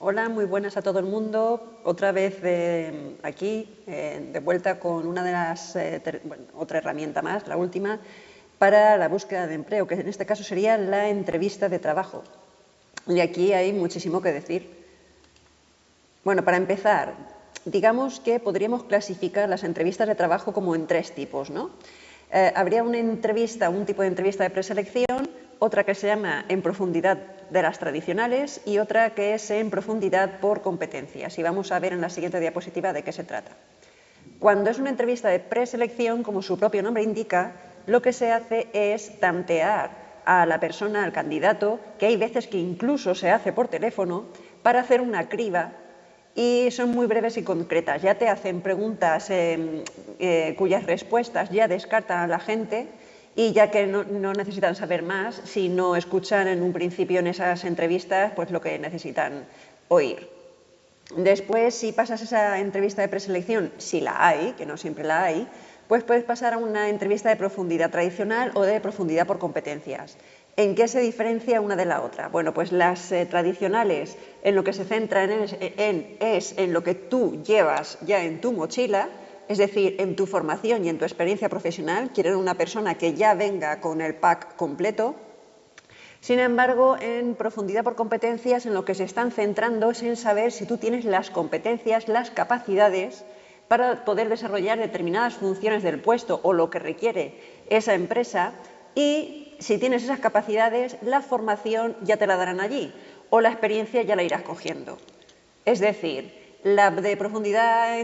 Hola, muy buenas a todo el mundo. Otra vez aquí, de vuelta con una de las, otra herramienta más, la última, para la búsqueda de empleo, que en este caso sería la entrevista de trabajo. Y aquí hay muchísimo que decir. Bueno, para empezar, digamos que podríamos clasificar las entrevistas de trabajo como en tres tipos, ¿no? Habría una entrevista, un tipo de entrevista de preselección, otra que se llama en profundidad de las tradicionales y otra que es en profundidad por competencias. Y vamos a ver en la siguiente diapositiva de qué se trata. Cuando es una entrevista de preselección, como su propio nombre indica, lo que se hace es tantear a la persona, al candidato, que hay veces que incluso se hace por teléfono, para hacer una criba y son muy breves y concretas. Ya te hacen preguntas cuyas respuestas ya descartan a la gente y ya que no necesitan saber más, si no escuchan en un principio en esas entrevistas pues lo que necesitan oír. Después, si pasas esa entrevista de preselección, si la hay, que no siempre la hay, pues puedes pasar a una entrevista de profundidad tradicional o de profundidad por competencias. ¿En qué se diferencia una de la otra? Bueno, pues las tradicionales en lo que se centran es en lo que tú llevas ya en tu mochila, es decir, en tu formación y en tu experiencia profesional. Quieren una persona que ya venga con el pack completo. Sin embargo, en profundidad por competencias, en lo que se están centrando es en saber si tú tienes las competencias, las capacidades para poder desarrollar determinadas funciones del puesto o lo que requiere esa empresa, y si tienes esas capacidades, la formación ya te la darán allí o la experiencia ya la irás cogiendo. Es decir, la de profundidad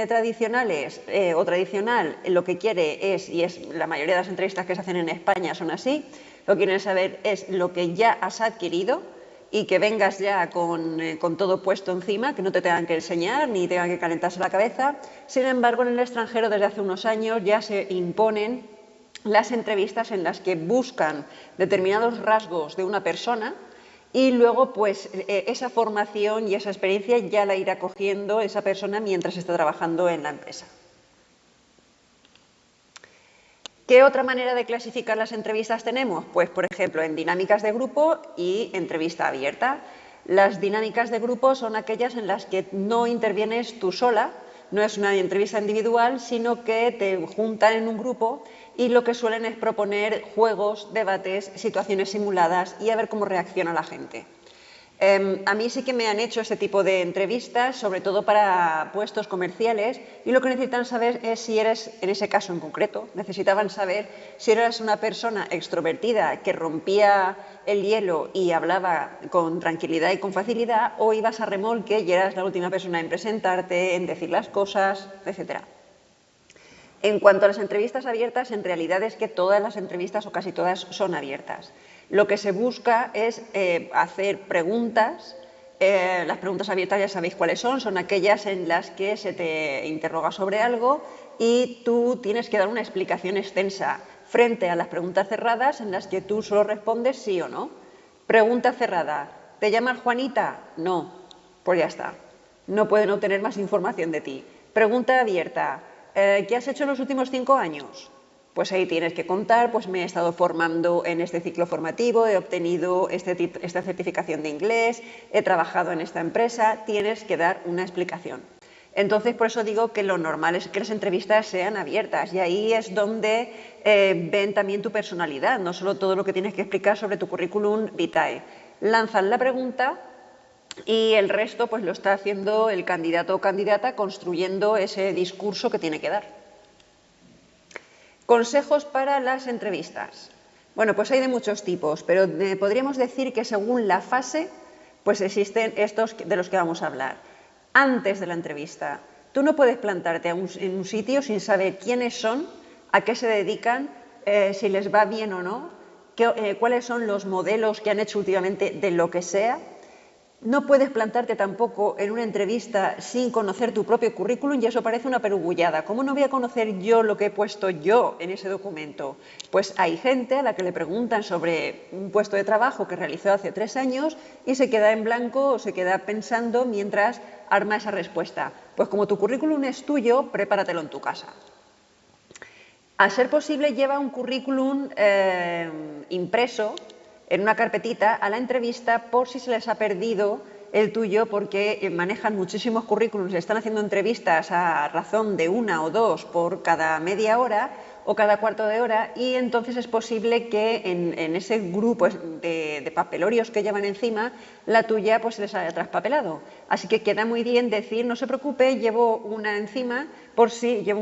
tradicionales o tradicional lo que quiere es, y es la mayoría de las entrevistas que se hacen en España son así, lo que quieren saber es lo que ya has adquirido y que vengas ya con todo puesto encima, que no te tengan que enseñar ni tengan que calentarse la cabeza. Sin embargo, en el extranjero desde hace unos años ya se imponen las entrevistas en las que buscan determinados rasgos de una persona y luego pues esa formación y esa experiencia ya la irá cogiendo esa persona mientras está trabajando en la empresa. ¿Qué otra manera de clasificar las entrevistas tenemos? Pues, por ejemplo, en dinámicas de grupo y entrevista abierta. Las dinámicas de grupo son aquellas en las que no intervienes tú sola, no es una entrevista individual, sino que te juntan en un grupo y lo que suelen es proponer juegos, debates, situaciones simuladas y a ver cómo reacciona la gente. A mí sí que me han hecho este tipo de entrevistas, sobre todo para puestos comerciales, y lo que necesitan saber es si eres, en ese caso en concreto, necesitaban saber si eras una persona extrovertida que rompía el hielo y hablaba con tranquilidad y con facilidad, o ibas a remolque y eras la última persona en presentarte, en decir las cosas, etc. En cuanto a las entrevistas abiertas, en realidad es que todas las entrevistas o casi todas son abiertas. Lo que se busca es hacer preguntas. Las preguntas abiertas ya sabéis cuáles son aquellas en las que se te interroga sobre algo y tú tienes que dar una explicación extensa frente a las preguntas cerradas en las que tú solo respondes sí o no. Pregunta cerrada: ¿te llamas Juanita? No, pues ya está. No pueden obtener más información de ti. Pregunta abierta: ¿qué has hecho en los últimos 5 años? Pues ahí tienes que contar, pues me he estado formando en este ciclo formativo, he obtenido esta certificación de inglés, he trabajado en esta empresa. Tienes que dar una explicación. Entonces, por eso digo que lo normal es que las entrevistas sean abiertas y ahí es donde ven también tu personalidad, no solo todo lo que tienes que explicar sobre tu currículum vitae. Lanzan la pregunta y el resto pues lo está haciendo el candidato o candidata, construyendo ese discurso que tiene que dar. Consejos para las entrevistas. Bueno, pues hay de muchos tipos, pero podríamos decir que según la fase, pues existen estos de los que vamos a hablar. Antes de la entrevista, tú no puedes plantarte en un sitio sin saber quiénes son, a qué se dedican, si les va bien o no, cuáles son los modelos que han hecho últimamente de lo que sea. No puedes plantarte tampoco en una entrevista sin conocer tu propio currículum y eso parece una perugullada. ¿Cómo no voy a conocer yo lo que he puesto yo en ese documento? Pues hay gente a la que le preguntan sobre un puesto de trabajo que realizó hace 3 años y se queda en blanco o se queda pensando mientras arma esa respuesta. Pues como tu currículum es tuyo, prepáratelo en tu casa. A ser posible, lleva un currículum impreso en una carpetita a la entrevista por si se les ha perdido el tuyo porque manejan muchísimos currículums, están haciendo entrevistas a razón de 1 o 2 por cada media hora o cada cuarto de hora, y entonces es posible que en ese grupo de papelorios que llevan encima, la tuya pues les haya traspapelado. Así que queda muy bien decir, no se preocupe, llevo un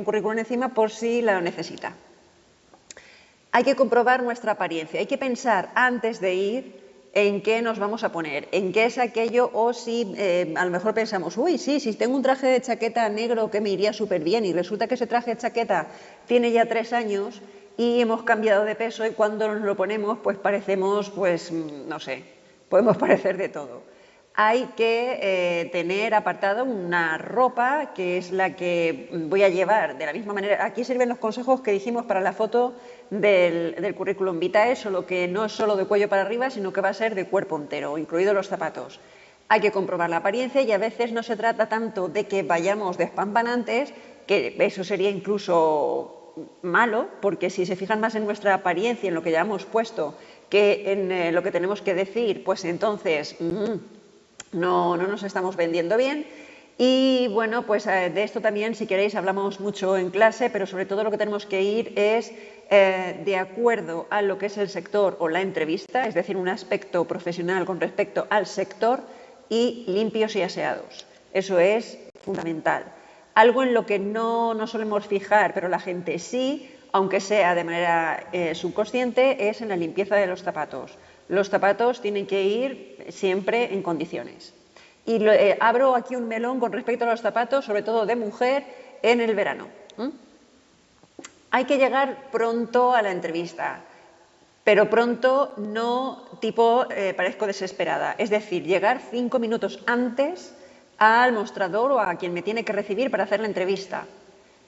currículum encima por si lo necesita. Hay que comprobar nuestra apariencia, hay que pensar antes de ir en qué nos vamos a poner, en qué es aquello, o si a lo mejor pensamos, uy, sí, si tengo un traje de chaqueta negro que me iría súper bien, y resulta que ese traje de chaqueta tiene ya 3 años y hemos cambiado de peso, y cuando nos lo ponemos pues parecemos, pues no sé, podemos parecer de todo. Hay que tener apartado una ropa que es la que voy a llevar de la misma manera. Aquí sirven los consejos que dijimos para la foto del currículum vitae, solo que no es solo de cuello para arriba, sino que va a ser de cuerpo entero, incluidos los zapatos. Hay que comprobar la apariencia, y a veces no se trata tanto de que vayamos despampanantes, que eso sería incluso malo, porque si se fijan más en nuestra apariencia, en lo que llevamos puesto, que en lo que tenemos que decir, pues entonces no nos estamos vendiendo bien. Y bueno, pues de esto también, si queréis, hablamos mucho en clase, pero sobre todo lo que tenemos que ir es de acuerdo a lo que es el sector o la entrevista, es decir, un aspecto profesional con respecto al sector, y limpios y aseados. Eso es fundamental. Algo en lo que no nos solemos fijar, pero la gente sí, aunque sea de manera subconsciente, es en la limpieza de los zapatos. Los zapatos tienen que ir siempre en condiciones. Y abro aquí un melón con respecto a los zapatos, sobre todo de mujer, en el verano. Hay que llegar pronto a la entrevista, pero pronto no tipo parezco desesperada. Es decir, llegar 5 minutos antes al mostrador o a quien me tiene que recibir para hacer la entrevista.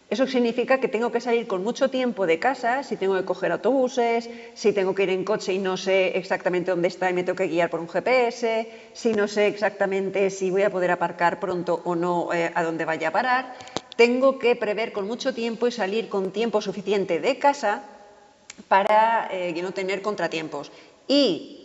Eso significa que tengo que salir con mucho tiempo de casa, si tengo que coger autobuses, si tengo que ir en coche y no sé exactamente dónde está y me tengo que guiar por un GPS, si no sé exactamente si voy a poder aparcar pronto o no a dónde vaya a parar. Tengo que prever con mucho tiempo y salir con tiempo suficiente de casa para no tener contratiempos. Y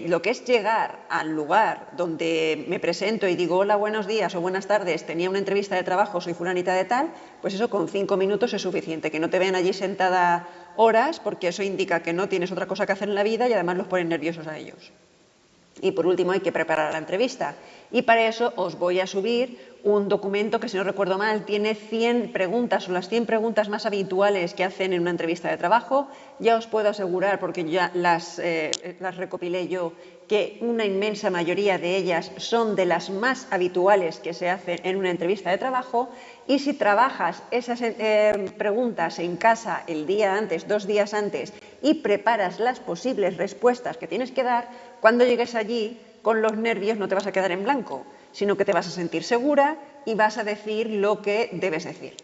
lo que es llegar al lugar donde me presento y digo hola, buenos días o buenas tardes, tenía una entrevista de trabajo, soy fulanita de tal, pues eso con 5 minutos es suficiente. Que no te vean allí sentada horas, porque eso indica que no tienes otra cosa que hacer en la vida y además los ponen nerviosos a ellos. Y por último hay que preparar la entrevista, y para eso os voy a subir un documento que, si no recuerdo mal, tiene 100 preguntas o las 100 preguntas más habituales que hacen en una entrevista de trabajo. Ya os puedo asegurar, porque ya las recopilé yo, que una inmensa mayoría de ellas son de las más habituales que se hacen en una entrevista de trabajo. Y si trabajas esas preguntas en casa el día antes, 2 días antes, y preparas las posibles respuestas que tienes que dar, cuando llegues allí con los nervios no te vas a quedar en blanco, sino que te vas a sentir segura y vas a decir lo que debes decir.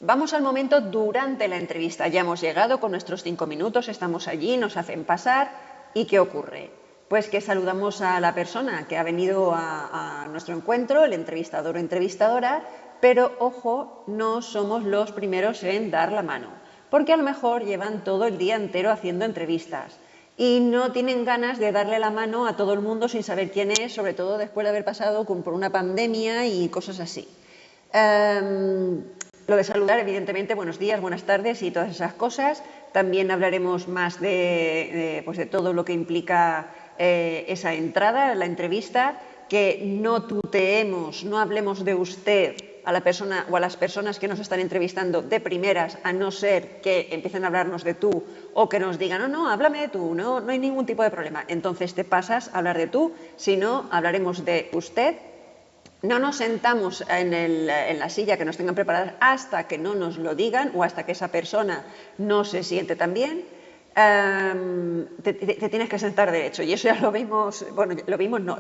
Vamos al momento durante la entrevista. Ya hemos llegado con nuestros 5 minutos, estamos allí, nos hacen pasar, ¿y qué ocurre? Pues que saludamos a la persona que ha venido a nuestro encuentro, el entrevistador o entrevistadora, pero ojo, no somos los primeros en dar la mano, porque a lo mejor llevan todo el día entero haciendo entrevistas y no tienen ganas de darle la mano a todo el mundo sin saber quién es, sobre todo después de haber pasado por una pandemia y cosas así. Lo de saludar, evidentemente, buenos días, buenas tardes y todas esas cosas. También hablaremos más de todo lo que implica esa entrada, la entrevista, que no tuteemos, no hablemos de usted a la persona o a las personas que nos están entrevistando de primeras, a no ser que empiecen a hablarnos de tú o que nos digan, no, háblame de tú, no hay ningún tipo de problema. Entonces te pasas a hablar de tú, si no, hablaremos de usted. No nos sentamos en la silla que nos tengan preparadas hasta que no nos lo digan o hasta que esa persona no se siente tan bien. Te tienes que sentar derecho, y eso ya lo vimos,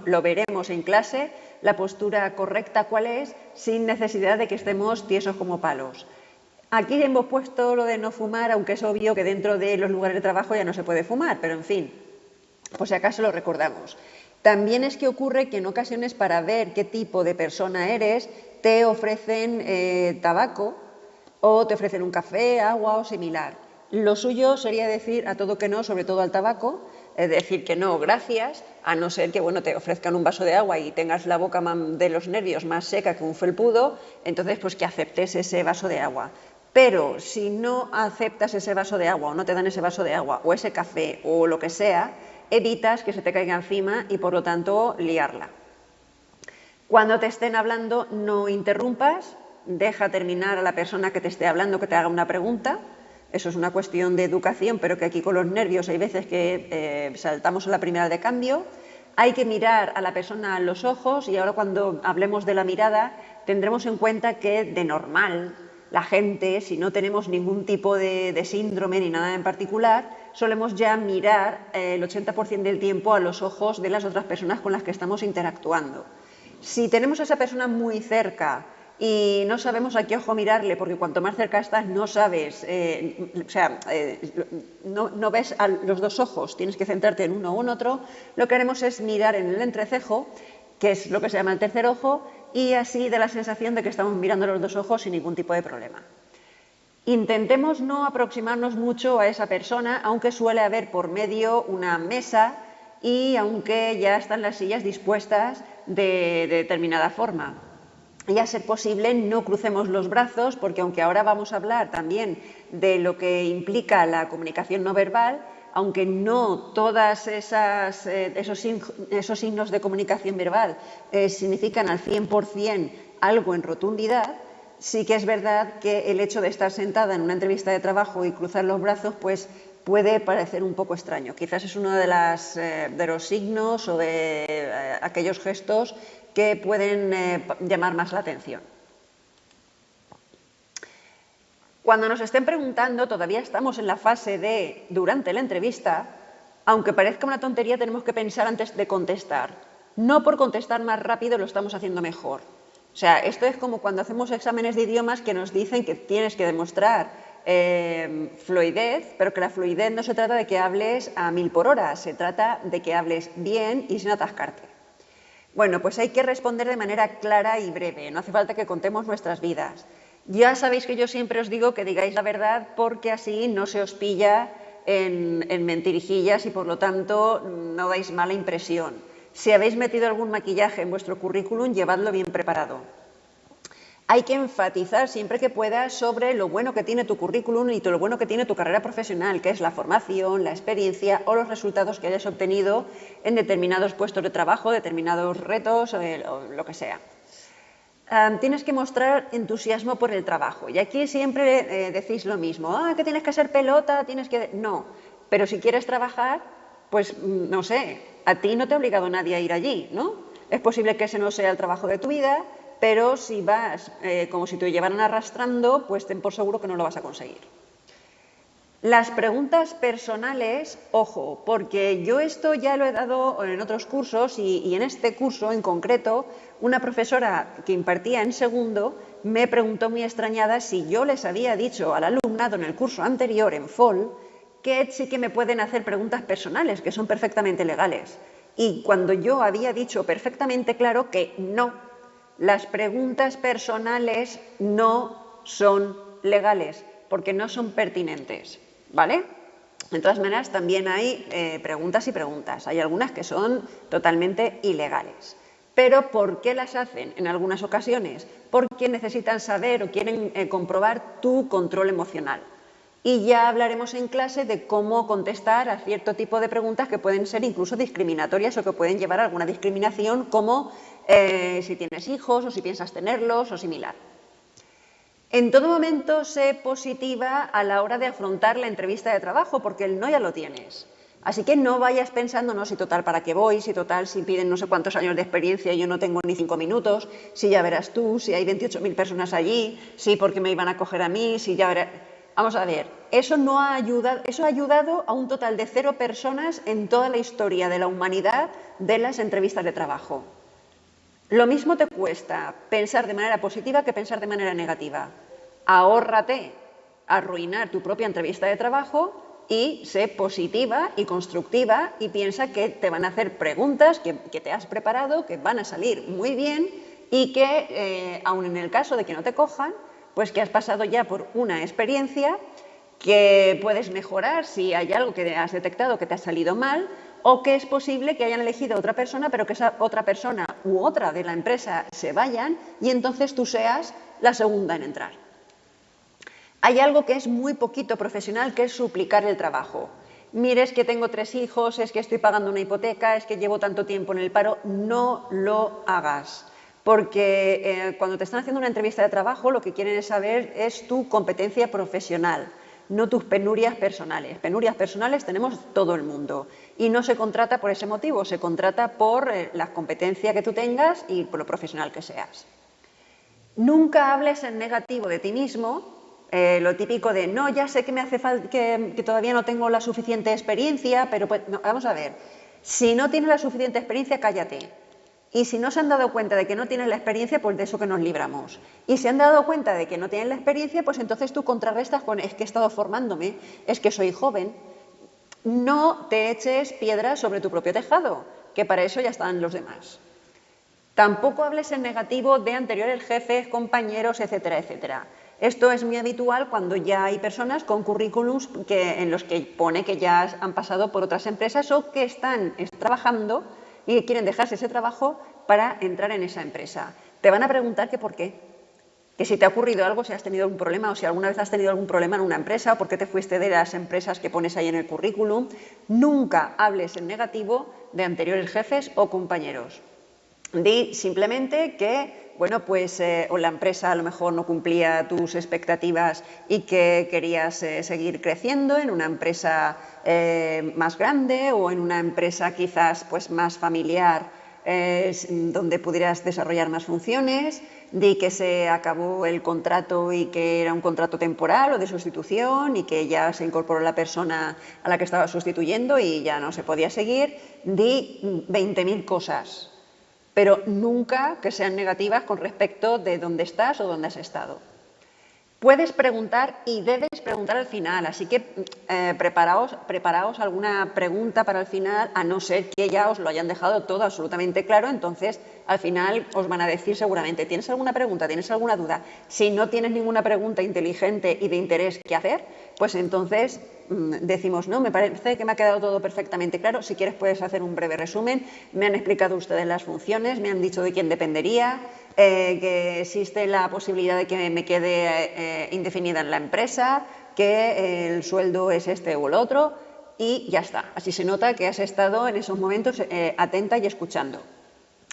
lo veremos en clase, la postura correcta cuál es, sin necesidad de que estemos tiesos como palos. Aquí hemos puesto lo de no fumar, aunque es obvio que dentro de los lugares de trabajo ya no se puede fumar, pero en fin, por si acaso lo recordamos. También es que ocurre que en ocasiones, para ver qué tipo de persona eres, te ofrecen tabaco o te ofrecen un café, agua o similar. Lo suyo sería decir a todo que no, sobre todo al tabaco, decir que no, gracias, a no ser que bueno, te ofrezcan un vaso de agua y tengas la boca de los nervios más seca que un felpudo, entonces pues que aceptes ese vaso de agua. Pero si no aceptas ese vaso de agua o no te dan ese vaso de agua o ese café o lo que sea, evitas que se te caiga encima y por lo tanto liarla. Cuando te estén hablando, no interrumpas, deja terminar a la persona que te esté hablando, que te haga una pregunta. Eso es una cuestión de educación, pero que aquí con los nervios hay veces que saltamos a la primera de cambio. Hay que mirar a la persona a los ojos y ahora cuando hablemos de la mirada tendremos en cuenta que de normal la gente, si no tenemos ningún tipo de síndrome ni nada en particular, solemos ya mirar el 80% del tiempo a los ojos de las otras personas con las que estamos interactuando. Si tenemos a esa persona muy cerca y no sabemos a qué ojo mirarle, porque cuanto más cerca estás no sabes, no ves a los dos ojos, tienes que centrarte en uno o en otro, lo que haremos es mirar en el entrecejo, que es lo que se llama el tercer ojo, y así da la sensación de que estamos mirando los dos ojos sin ningún tipo de problema. Intentemos no aproximarnos mucho a esa persona, aunque suele haber por medio una mesa y aunque ya están las sillas dispuestas de determinada forma. Y a ser posible no crucemos los brazos, porque aunque ahora vamos a hablar también de lo que implica la comunicación no verbal, aunque no todos esos signos de comunicación verbal significan al 100% algo en rotundidad, sí que es verdad que el hecho de estar sentada en una entrevista de trabajo y cruzar los brazos, pues puede parecer un poco extraño. Quizás es uno de los signos o de aquellos gestos que pueden llamar más la atención. Cuando nos estén preguntando, todavía estamos en la fase de durante la entrevista, aunque parezca una tontería, tenemos que pensar antes de contestar. No por contestar más rápido lo estamos haciendo mejor. O sea, esto es como cuando hacemos exámenes de idiomas que nos dicen que tienes que demostrar fluidez, pero que la fluidez no se trata de que hables a 1000 por hora, se trata de que hables bien y sin atascarte. Bueno, pues hay que responder de manera clara y breve, no hace falta que contemos nuestras vidas. Ya sabéis que yo siempre os digo que digáis la verdad porque así no se os pilla en mentirijillas y por lo tanto no dais mala impresión. Si habéis metido algún maquillaje en vuestro currículum, llevadlo bien preparado. Hay que enfatizar siempre que puedas sobre lo bueno que tiene tu currículum y lo bueno que tiene tu carrera profesional, que es la formación, la experiencia o los resultados que hayas obtenido en determinados puestos de trabajo, determinados retos o lo que sea. Tienes que mostrar entusiasmo por el trabajo. Y aquí siempre decís lo mismo. Que tienes que ser pelota, tienes que... No, pero si quieres trabajar, pues no sé, a ti no te ha obligado nadie a ir allí, ¿no? Es posible que ese no sea el trabajo de tu vida, pero si vas como si te llevaran arrastrando, pues ten por seguro que no lo vas a conseguir. Las preguntas personales, ojo, porque yo esto ya lo he dado en otros cursos y en este curso en concreto, una profesora que impartía en segundo me preguntó muy extrañada si yo les había dicho al alumnado en el curso anterior, en FOL, que sí que me pueden hacer preguntas personales, que son perfectamente legales. Y cuando yo había dicho perfectamente claro que no, las preguntas personales no son legales, porque no son pertinentes. ¿Vale? De todas maneras, también hay preguntas y preguntas. Hay algunas que son totalmente ilegales. Pero ¿por qué las hacen en algunas ocasiones? Porque necesitan saber o quieren comprobar tu control emocional. Y ya hablaremos en clase de cómo contestar a cierto tipo de preguntas que pueden ser incluso discriminatorias o que pueden llevar a alguna discriminación, como si tienes hijos o si piensas tenerlos o similar. En todo momento sé positiva a la hora de afrontar la entrevista de trabajo, porque el no ya lo tienes. Así que no vayas pensando, no, si total, ¿para qué voy? Si total, si piden no sé cuántos años de experiencia y yo no tengo ni 5 minutos, si ya verás tú, si hay 28.000 personas allí, si porque me iban a coger a mí, si ya verás... Vamos a ver, eso ha ayudado a un total de 0 personas en toda la historia de la humanidad de las entrevistas de trabajo. Lo mismo te cuesta pensar de manera positiva que pensar de manera negativa. Ahórrate arruinar tu propia entrevista de trabajo y sé positiva y constructiva y piensa que te van a hacer preguntas que te has preparado, que van a salir muy bien y que, aun en el caso de que no te cojan, pues que has pasado ya por una experiencia que puedes mejorar si hay algo que has detectado que te ha salido mal o que es posible que hayan elegido a otra persona, pero que esa otra persona u otra de la empresa se vayan y entonces tú seas la segunda en entrar. Hay algo que es muy poquito profesional, que es suplicar el trabajo. Mire, es que tengo 3 hijos, es que estoy pagando una hipoteca, es que llevo tanto tiempo en el paro. No lo hagas, porque cuando te están haciendo una entrevista de trabajo lo que quieren saber es tu competencia profesional, no tus penurias personales. Penurias personales tenemos todo el mundo y no se contrata por ese motivo, se contrata por la competencia que tú tengas y por lo profesional que seas. Nunca hables en negativo de ti mismo, lo típico de no, ya sé que me hace falta, que todavía no tengo la suficiente experiencia, pero pues, no, vamos a ver, si no tienes la suficiente experiencia, cállate. Y si no se han dado cuenta de que no tienes la experiencia, pues de eso que nos libramos. Y si han dado cuenta de que no tienen la experiencia, pues entonces tú contrarrestas con es que he estado formándome, es que soy joven. No te eches piedras sobre tu propio tejado, que para eso ya están los demás. Tampoco hables en negativo de anteriores jefes, compañeros, etcétera, etcétera. Esto es muy habitual cuando ya hay personas con currículums en los que pone que ya han pasado por otras empresas o que están trabajando y que quieren dejarse ese trabajo para entrar en esa empresa. Te van a preguntar que por qué, que si te ha ocurrido algo, si has tenido algún problema o si alguna vez has tenido algún problema en una empresa o por qué te fuiste de las empresas que pones ahí en el currículum. Nunca hables en negativo de anteriores jefes o compañeros. Di simplemente que, bueno, pues o la empresa a lo mejor no cumplía tus expectativas y que querías seguir creciendo en una empresa más grande o en una empresa quizás pues más familiar donde pudieras desarrollar más funciones. Di que se acabó el contrato y que era un contrato temporal o de sustitución y que ya se incorporó la persona a la que estaba sustituyendo y ya no se podía seguir. Di 20.000 cosas, pero nunca que sean negativas con respecto de dónde estás o dónde has estado. Puedes preguntar y debes preguntar al final, así que preparaos alguna pregunta para el final, a no ser que ya os lo hayan dejado todo absolutamente claro, entonces al final os van a decir seguramente, ¿tienes alguna pregunta? ¿Tienes alguna duda? Si no tienes ninguna pregunta inteligente y de interés que hacer, pues entonces decimos, no, me parece que me ha quedado todo perfectamente claro, si quieres puedes hacer un breve resumen, me han explicado ustedes las funciones, me han dicho de quién dependería, que existe la posibilidad de que me quede indefinida en la empresa, que el sueldo es este o el otro y ya está. Así se nota que has estado en esos momentos atenta y escuchando.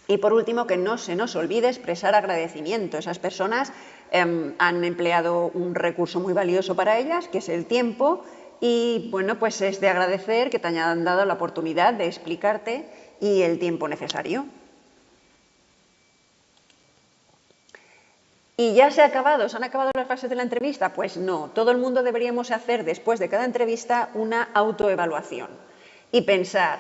Y por último, que no se nos olvide expresar agradecimiento. Esas personas han empleado un recurso muy valioso para ellas, que es el tiempo, y bueno, pues es de agradecer que te hayan dado la oportunidad de explicarte y el tiempo necesario. ¿Y ya se han acabado las fases de la entrevista? Pues no, todo el mundo deberíamos hacer después de cada entrevista una autoevaluación y pensar,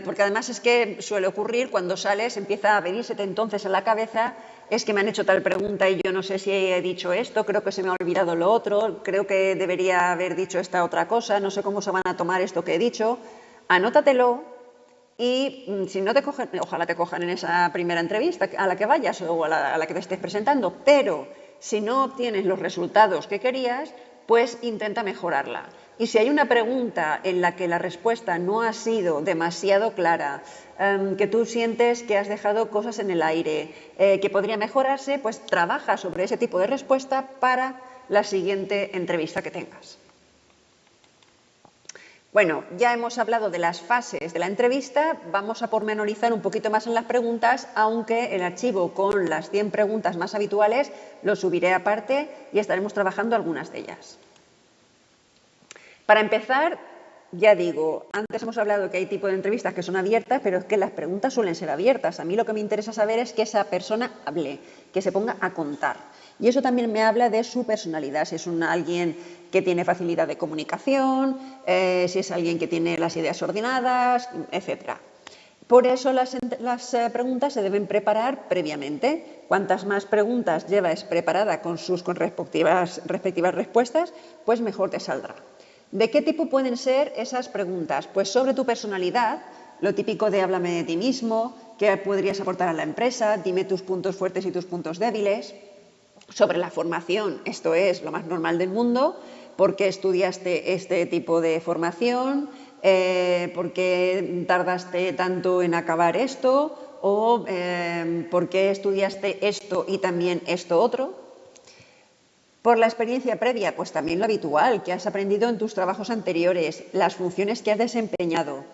porque además es que suele ocurrir cuando sales, empieza a venírsete entonces en la cabeza, es que me han hecho tal pregunta y yo no sé si he dicho esto, creo que se me ha olvidado lo otro, creo que debería haber dicho esta otra cosa, no sé cómo se van a tomar esto que he dicho, anótatelo. Y si no te cogen, ojalá te cojan en esa primera entrevista a la que vayas o a la que te estés presentando, pero si no obtienes los resultados que querías, pues intenta mejorarla. Y si hay una pregunta en la que la respuesta no ha sido demasiado clara, que tú sientes que has dejado cosas en el aire, que podría mejorarse, pues trabaja sobre ese tipo de respuesta para la siguiente entrevista que tengas. Bueno, ya hemos hablado de las fases de la entrevista, vamos a pormenorizar un poquito más en las preguntas, aunque el archivo con las 100 preguntas más habituales lo subiré aparte y estaremos trabajando algunas de ellas. Para empezar, ya digo, antes hemos hablado que hay tipos de entrevistas que son abiertas, pero es que las preguntas suelen ser abiertas. A mí lo que me interesa saber es que esa persona hable, que se ponga a contar. Y eso también me habla de su personalidad, si es alguien que tiene facilidad de comunicación, si es alguien que tiene las ideas ordenadas, etc. Por eso las preguntas se deben preparar previamente. Cuantas más preguntas llevas preparada con sus respectivas respuestas, pues mejor te saldrá. ¿De qué tipo pueden ser esas preguntas? Pues sobre tu personalidad, lo típico de háblame de ti mismo, qué podrías aportar a la empresa, dime tus puntos fuertes y tus puntos débiles. Sobre la formación, esto es lo más normal del mundo, ¿por qué estudiaste este tipo de formación? ¿Por qué tardaste tanto en acabar esto? ¿O por qué estudiaste esto y también esto otro? Por la experiencia previa, pues también lo habitual, que has aprendido en tus trabajos anteriores, las funciones que has desempeñado.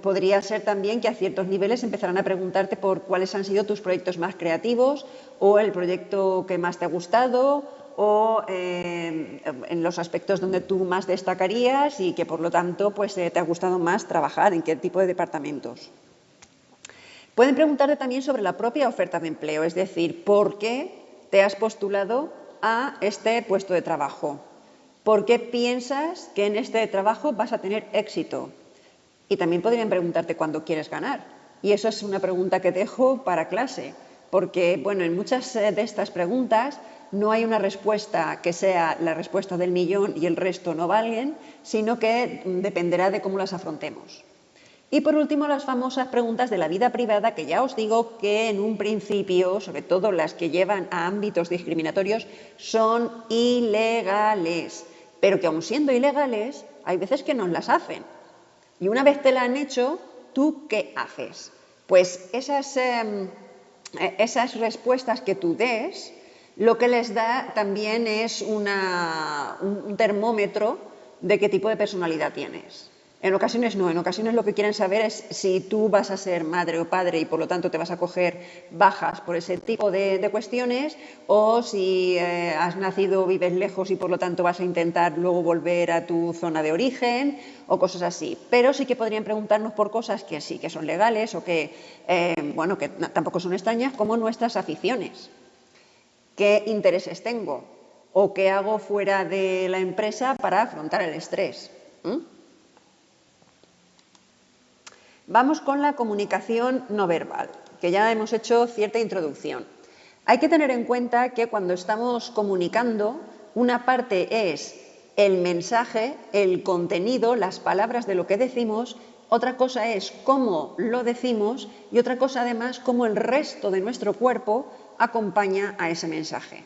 Podría ser también que a ciertos niveles empezarán a preguntarte por cuáles han sido tus proyectos más creativos o el proyecto que más te ha gustado o en los aspectos donde tú más destacarías y que por lo tanto pues, te ha gustado más trabajar, en qué tipo de departamentos. Pueden preguntarte también sobre la propia oferta de empleo, es decir, ¿por qué te has postulado a este puesto de trabajo? ¿Por qué piensas que en este trabajo vas a tener éxito? Y también podrían preguntarte cuándo quieres ganar. Y eso es una pregunta que dejo para clase, porque bueno, en muchas de estas preguntas no hay una respuesta que sea la respuesta del millón y el resto no valgan, sino que dependerá de cómo las afrontemos. Y por último, las famosas preguntas de la vida privada, que ya os digo que en un principio, sobre todo las que llevan a ámbitos discriminatorios, son ilegales, pero que aun siendo ilegales, hay veces que nos las hacen. Y una vez te la han hecho, ¿tú qué haces? Pues esas respuestas que tú des, lo que les da también es un termómetro de qué tipo de personalidad tienes. En ocasiones no, en ocasiones lo que quieren saber es si tú vas a ser madre o padre y por lo tanto te vas a coger bajas por ese tipo de cuestiones, o si has nacido, vives lejos y por lo tanto vas a intentar luego volver a tu zona de origen o cosas así. Pero sí que podrían preguntarnos por cosas que sí que son legales o que, bueno, que tampoco son extrañas, como nuestras aficiones. ¿Qué intereses tengo? ¿O qué hago fuera de la empresa para afrontar el estrés? Vamos con la comunicación no verbal, que ya hemos hecho cierta introducción. Hay que tener en cuenta que cuando estamos comunicando, una parte es el mensaje, el contenido, las palabras de lo que decimos, otra cosa es cómo lo decimos y otra cosa además cómo el resto de nuestro cuerpo acompaña a ese mensaje.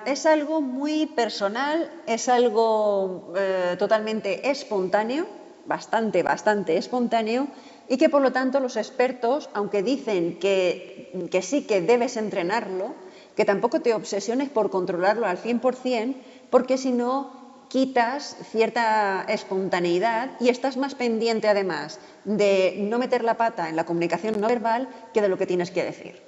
Es algo muy personal, es algo totalmente espontáneo, bastante espontáneo, y que por lo tanto los expertos, aunque dicen que sí que debes entrenarlo, que tampoco te obsesiones por controlarlo al 100%, porque si no quitas cierta espontaneidad y estás más pendiente además de no meter la pata en la comunicación no verbal que de lo que tienes que decir.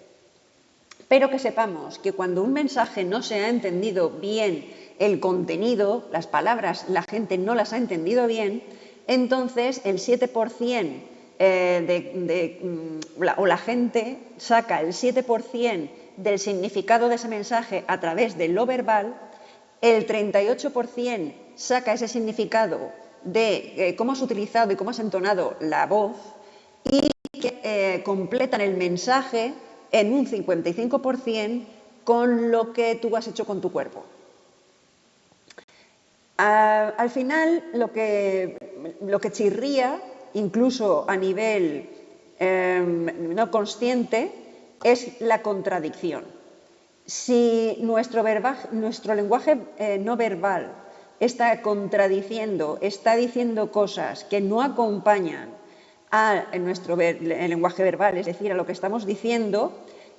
Pero que sepamos que cuando un mensaje no se ha entendido bien el contenido, las palabras, la gente no las ha entendido bien, entonces el 7% o la gente saca el 7% del significado de ese mensaje a través de lo verbal, el 38% saca ese significado de cómo has utilizado y cómo has entonado la voz y que completan el mensaje en un 55% con lo que tú has hecho con tu cuerpo. Al final, lo que chirría, incluso a nivel no consciente, es la contradicción. Si nuestro lenguaje no verbal está contradiciendo, está diciendo cosas que no acompañan a nuestro lenguaje verbal, es decir, a lo que estamos diciendo,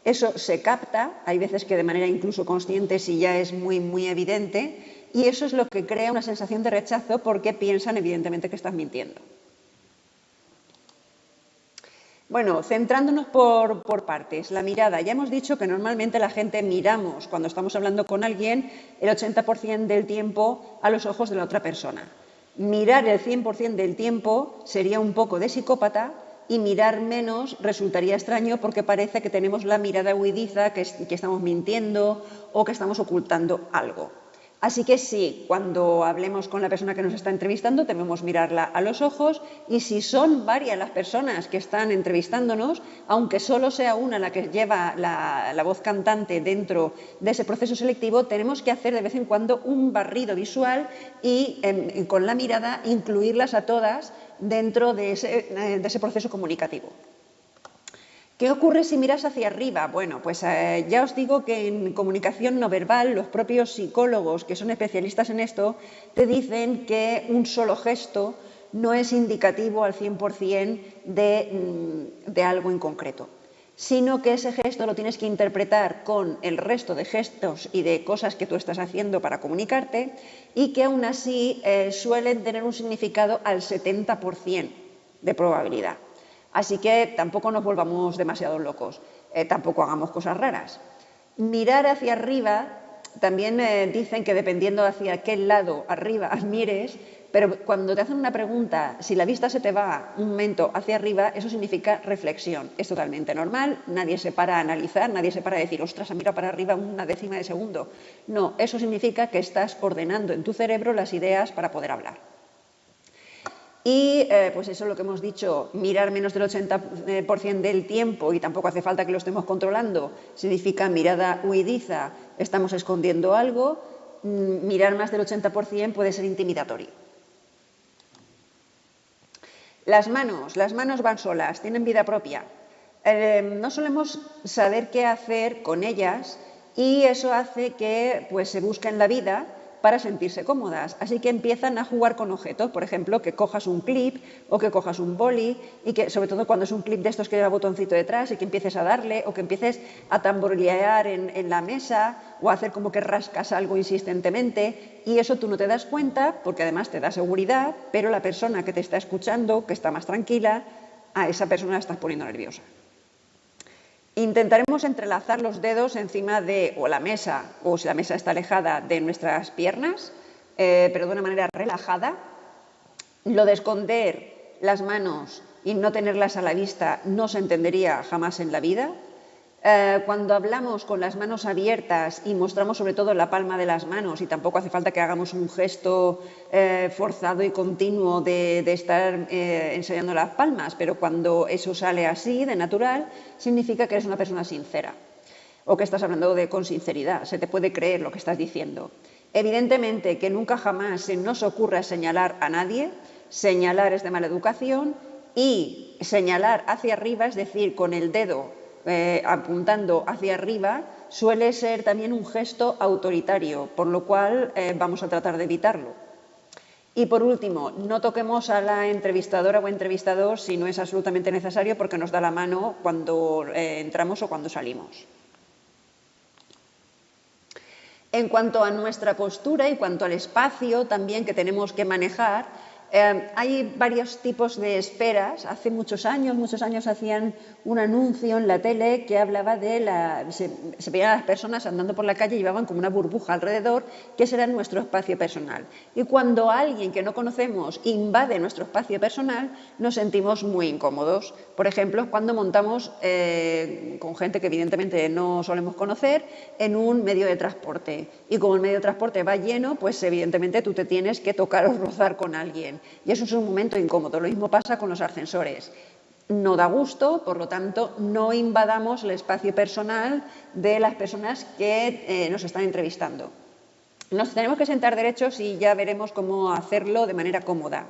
eso se capta, hay veces que de manera incluso consciente si ya es muy evidente, y eso es lo que crea una sensación de rechazo porque piensan evidentemente que estás mintiendo. Bueno, centrándonos por partes, la mirada. Ya hemos dicho que normalmente la gente miramos, cuando estamos hablando con alguien, el 80% del tiempo a los ojos de la otra persona. Mirar el 100% del tiempo sería un poco de psicópata y mirar menos resultaría extraño porque parece que tenemos la mirada huidiza, que estamos mintiendo o que estamos ocultando algo. Así que sí, cuando hablemos con la persona que nos está entrevistando debemos mirarla a los ojos, y si son varias las personas que están entrevistándonos, aunque solo sea una la que lleva la voz cantante dentro de ese proceso selectivo, tenemos que hacer de vez en cuando un barrido visual y con la mirada incluirlas a todas dentro de ese proceso comunicativo. ¿Qué ocurre si miras hacia arriba? Bueno, pues ya os digo que en comunicación no verbal los propios psicólogos que son especialistas en esto te dicen que un solo gesto no es indicativo al 100% de algo en concreto, sino que ese gesto lo tienes que interpretar con el resto de gestos y de cosas que tú estás haciendo para comunicarte y que aún así suelen tener un significado al 70% de probabilidad. Así que tampoco nos volvamos demasiado locos, tampoco hagamos cosas raras. Mirar hacia arriba, también dicen que dependiendo hacia qué lado arriba mires, pero cuando te hacen una pregunta, si la vista se te va un momento hacia arriba, eso significa reflexión. Es totalmente normal, nadie se para a analizar, nadie se para a decir, ostras, mira para arriba una décima de segundo. No, eso significa que estás ordenando en tu cerebro las ideas para poder hablar. Y pues eso es lo que hemos dicho, mirar menos del 80% del tiempo, y tampoco hace falta que lo estemos controlando, significa mirada huidiza, estamos escondiendo algo. Mirar más del 80% puede ser intimidatorio. Las manos van solas, tienen vida propia. No solemos saber qué hacer con ellas y eso hace que pues, se busquen la vida para sentirse cómodas. Así que empiezan a jugar con objetos, por ejemplo, que cojas un clip o que cojas un boli y que, sobre todo cuando es un clip de estos que lleva botoncito detrás y que empieces a darle o que empieces a tamborilear en la mesa o a hacer como que rascas algo insistentemente y eso tú no te das cuenta porque además te da seguridad, pero la persona que te está escuchando, que está más tranquila, a esa persona la estás poniendo nerviosa. Intentaremos entrelazar los dedos encima de o la mesa, o si la mesa está alejada, de nuestras piernas, pero de una manera relajada. Lo de esconder las manos y no tenerlas a la vista no se entendería jamás en la vida. Cuando hablamos con las manos abiertas y mostramos sobre todo la palma de las manos, y tampoco hace falta que hagamos un gesto forzado y continuo de estar enseñando las palmas, pero cuando eso sale así, de natural, significa que eres una persona sincera o que estás hablando con sinceridad, se te puede creer lo que estás diciendo. Evidentemente que nunca jamás se nos ocurra señalar a nadie, señalar es de mala educación y señalar hacia arriba, es decir, con el dedo apuntando hacia arriba, suele ser también un gesto autoritario, por lo cual vamos a tratar de evitarlo. Y por último, no toquemos a la entrevistadora o entrevistador si no es absolutamente necesario porque nos da la mano cuando entramos o cuando salimos. En cuanto a nuestra postura y en cuanto al espacio también que tenemos que manejar, hay varios tipos de esferas. Hace muchos años hacían un anuncio en la tele que hablaba de se veían a las personas andando por la calle y llevaban como una burbuja alrededor, que ese era nuestro espacio personal. Y cuando alguien que no conocemos invade nuestro espacio personal, nos sentimos muy incómodos. Por ejemplo, cuando montamos con gente que evidentemente no solemos conocer en un medio de transporte. Y como el medio de transporte va lleno, pues evidentemente tú te tienes que tocar o rozar con alguien. Y eso es un momento incómodo. Lo mismo pasa con los ascensores. No da gusto, por lo tanto, no invadamos el espacio personal de las personas que nos están entrevistando. Nos tenemos que sentar derechos y ya veremos cómo hacerlo de manera cómoda.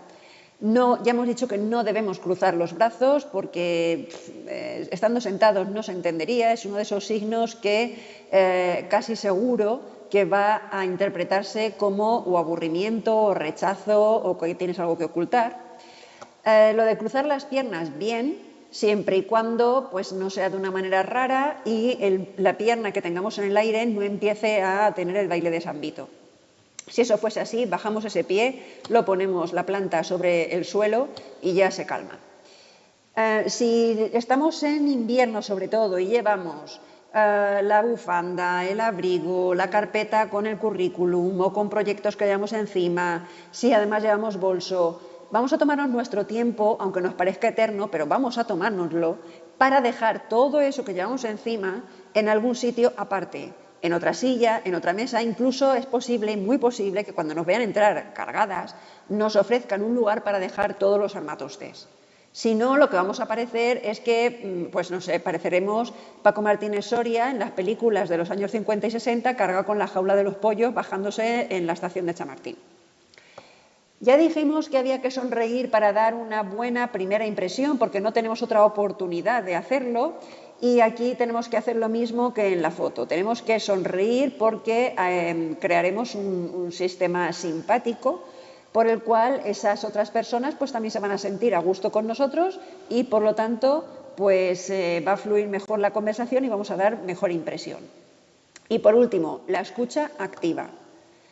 Ya hemos dicho que no debemos cruzar los brazos porque estando sentados no se entendería. Es uno de esos signos que casi seguro que va a interpretarse como o aburrimiento o rechazo o que tienes algo que ocultar. Lo de cruzar las piernas, bien, siempre y cuando pues, no sea de una manera rara y la pierna que tengamos en el aire no empiece a tener el baile de San Vito. Si eso fuese así, bajamos ese pie, lo ponemos la planta sobre el suelo y ya se calma. Si estamos en invierno sobre todo y llevamos la bufanda, el abrigo, la carpeta con el currículum o con proyectos que llevamos encima, si además llevamos bolso, vamos a tomarnos nuestro tiempo, aunque nos parezca eterno, pero vamos a tomárnoslo para dejar todo eso que llevamos encima en algún sitio aparte, en otra silla, en otra mesa. Incluso es posible, muy posible, que cuando nos vean entrar cargadas nos ofrezcan un lugar para dejar todos los armatostes. Si no, lo que vamos a parecer es que, pues no sé, pareceremos Paco Martínez Soria en las películas de los años 50 y 60, cargado con la jaula de los pollos, bajándose en la estación de Chamartín. Ya dijimos que había que sonreír para dar una buena primera impresión, porque no tenemos otra oportunidad de hacerlo, y aquí tenemos que hacer lo mismo que en la foto. Tenemos que sonreír porque crearemos un sistema simpático por el cual esas otras personas pues también se van a sentir a gusto con nosotros y por lo tanto pues va a fluir mejor la conversación y vamos a dar mejor impresión. Y por último, la escucha activa.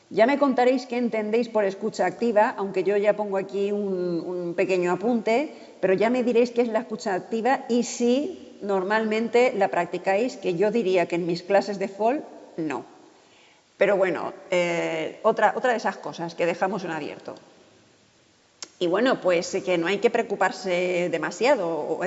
Ya me contaréis qué entendéis por escucha activa, aunque yo ya pongo aquí un pequeño apunte, pero ya me diréis qué es la escucha activa y si normalmente la practicáis, que yo diría que en mis clases de FOL no. Pero bueno, otra de esas cosas que dejamos en abierto. Y bueno, pues que no hay que preocuparse demasiado.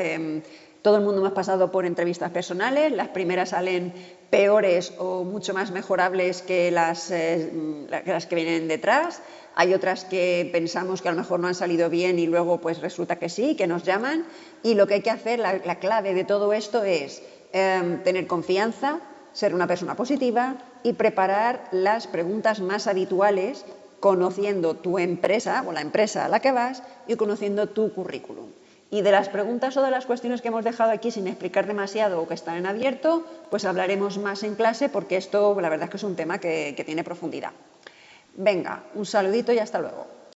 Todo el mundo hemos pasado por entrevistas personales, las primeras salen peores o mucho más mejorables que las que vienen detrás. Hay otras que pensamos que a lo mejor no han salido bien y luego pues resulta que sí, que nos llaman. Y lo que hay que hacer, la clave de todo esto es tener confianza, ser una persona positiva y preparar las preguntas más habituales conociendo tu empresa o la empresa a la que vas y conociendo tu currículum. Y de las preguntas o de las cuestiones que hemos dejado aquí sin explicar demasiado o que están en abierto, pues hablaremos más en clase porque esto la verdad es que es un tema que tiene profundidad. Venga, un saludito y hasta luego.